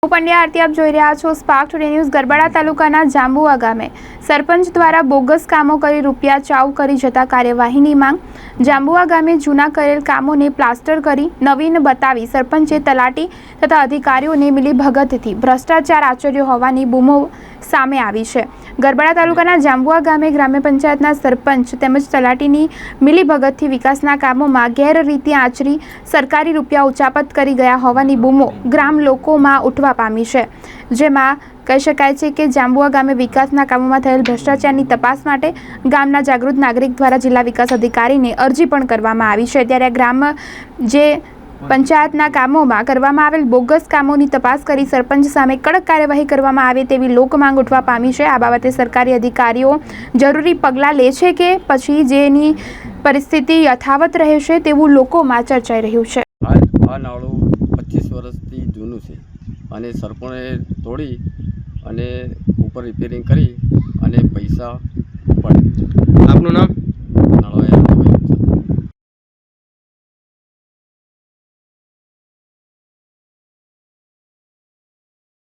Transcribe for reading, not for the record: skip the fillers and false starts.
પંડ્યા આરતી આપ જોઈ રહ્યા છો સ્પાર્ક ટુડે ન્યૂઝ। ગરબાડા તાલુકાના જાંબુઆ ગામે સરપંચ દ્વારા બોગસ કામો કરી રૂપિયા ચાઉ કરી જતા કાર્યવાહીની માંગ। જાંબુઆ ગામે જૂના કરેલ કામોને પ્લાસ્ટર કરી નવીન બતાવી સરપંચે તલાટી તથા અધિકારીઓને મિલીભગતથી ભ્રષ્ટાચાર આચર્યો હોવાની બૂમો સામે આવી છે। ગરબાડા તાલુકાના જાંબુઆ ગામે ગ્રામ્ય પંચાયતના સરપંચ તેમજ તલાટીની મિલીભગતથી વિકાસના કામોમાં ગેરરીતિ આચરી સરકારી રૂપિયા ઉચાપત કરી ગયા હોવાની બૂમો ગ્રામ લોકોમાં ઉઠવા પામી છે। જેમાં કહી શકાય છે કે જાંબુઆ ગામે વિકાસના કામોમાં થયેલ ભ્રષ્ટાચારની તપાસ માટે ગામના જાગૃત નાગરિક દ્વારા જિલ્લા વિકાસ અધિકારીને અરજી પણ કરવામાં આવી છે। ત્યારે ગ્રામ જે પંચાયતના કામોમાં કરવામાં આવેલ બોગસ કામોની તપાસ કરી સરપંચ સામે કડક કાર્યવાહી કરવામાં આવે તેવી લોકમાંગ ઉઠવા પામી છે। આ બાબતે સરકારી અધિકારીઓ જરૂરી પગલાં લે છે કે પછી જેની પરિસ્થિતિ યથાવત રહેશે તેવું લોકોમાં ચર્ચાઈ રહ્યું છે। આ નાળું 25 વર્ષથી જૂનું છે અને સરપંચે તોડી અને ઉપર રિપેરિંગ કરી અને પૈસા ઉપાડી। આપનું નામ?